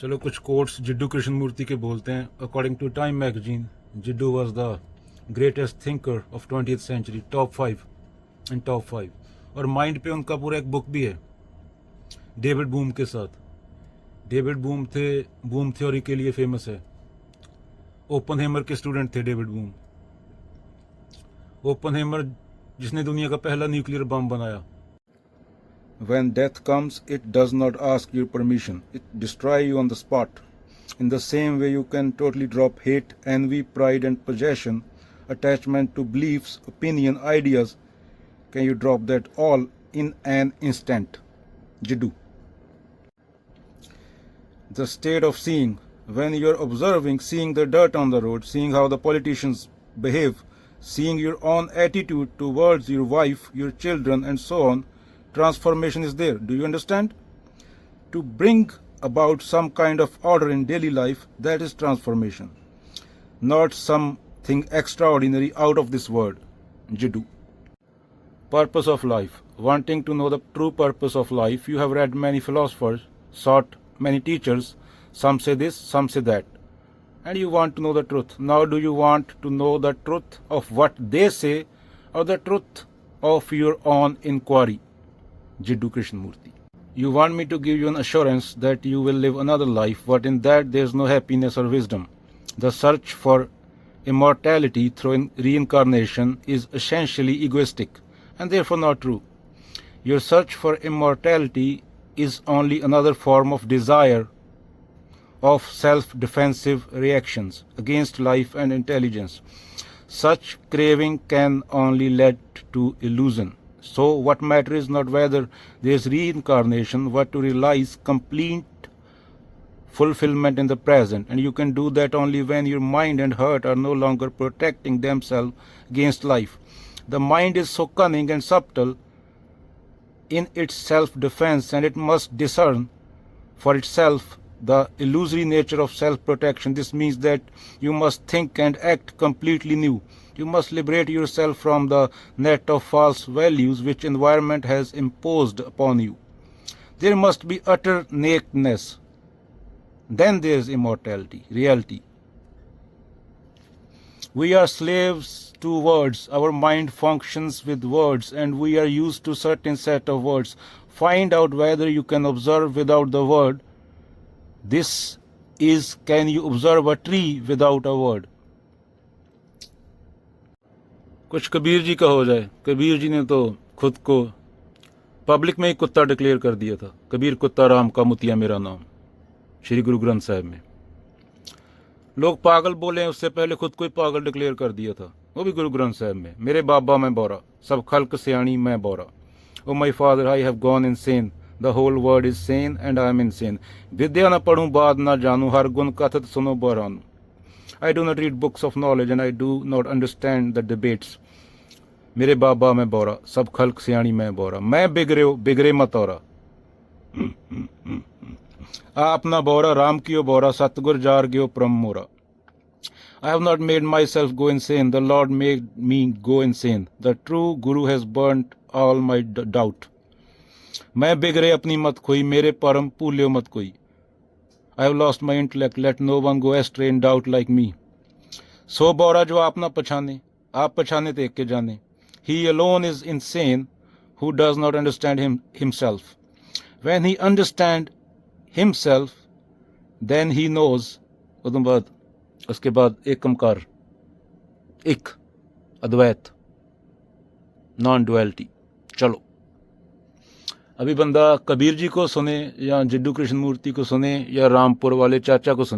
चलो कुछ कोट्स जिड्डू कृष्णमूर्ति के बोलते हैं। According to Time magazine, Jiddu was the greatest thinker of 20th century, top 5 and top 5। और माइंड पे उनका पूरा एक बुक भी है डेविड बूम के साथ। डेविड बूम थ्योरी के लिए फेमस है। ओपनहेमर के स्टूडेंट थे डेविड बूम। ओपनहेमर जिसने दुनिया का पहला न्यूक्लियर बम बनाया। When death comes, it does not ask your permission. It destroys you on the spot. In the same way, you can totally drop hate, envy, pride, and possession, attachment to beliefs, opinion, ideas. Can you drop that all in an instant? Jiddu. The state of seeing. When you're observing, seeing the dirt on the road, seeing how the politicians behave, seeing your own attitude towards your wife, your children, and so on, transformation is there. Do you understand? To bring about some kind of order in daily life, that is transformation, not something extraordinary out of this world. Jiddu. Purpose of life. Wanting to know the true purpose of life, you have read many philosophers, sought many teachers. Some say this, some say that, and you want to know the truth. Now do you want to know the truth of what they say, or the truth of your own inquiry? Jiddu Krishnamurti. You want me to give you an assurance that you will live another life, but in that there is no happiness or wisdom. The search for immortality through reincarnation is essentially egoistic and therefore not true. Your search for immortality is only another form of desire, of self-defensive reactions against life and intelligence. Such craving can only lead to illusion. So what matters is not whether there is reincarnation, but to realize complete fulfillment in the present. And you can do that only when your mind and heart are no longer protecting themselves against life. The mind is so cunning and subtle in its self-defense, and it must discern for itself the illusory nature of self-protection. This means that you must think and act completely new. You must liberate yourself from the net of false values which environment has imposed upon you. There must be utter nakedness. Then there is immortality, reality. We are slaves to words. Our mind functions with words, and we are used to certain set of words. Find out whether you can observe without the word. This is, can you observe a tree without a word? कुछ कबीर जी का हो जाए। कबीर जी ने तो खुद को public में ही कुत्ता डिक्लेयर कर दिया था। कबीर कुत्ता राम का मुतिया मेरा नाम, श्री गुरु ग्रंथ साहिब में। लोग पागल बोले, उससे पहले खुद को ही पागल डिक्लेयर कर दिया था, वो भी गुरु ग्रंथ साहिब में। मेरे बाबा मैं बोरा, सब खल्क सियाणी मैं बोरा। O my father I have gone insane, the whole world is sane and I am insane. विद्या न पढ़ूं बात न जानूं, हर गुण कथत सुनो बहरानू। I do not read books of knowledge and I do not understand the debates. मेरे बाबा मैं बोरा, सब खल्क सियाणी मैं बोरा। मैं बिगड़े मत औरा। आप ना बोरा, राम कियो बोरा, सतगुर जार गयो परम मोरा। I have not made myself go insane. The Lord made me go insane. The true Guru has burnt all my doubt. मैं बिगड़े अपनी मत खोई, मेरे परम भूल्यो मत कोई। I have lost my intellect. Let no one go astray in doubt like me. सो बोरा जो आप ना पछाने, आप पछाने तो एक के जाने। He alone is insane who does not understand himself. When he understand himself, then he knows. उसके बाद एकमकार, एक अद्वैत, नॉन डुअलिटी। चलो अभी बंदा कबीर जी को सुने या जिड्डू कृष्णमूर्ति को सुने या रामपुर वाले चाचा को सुने।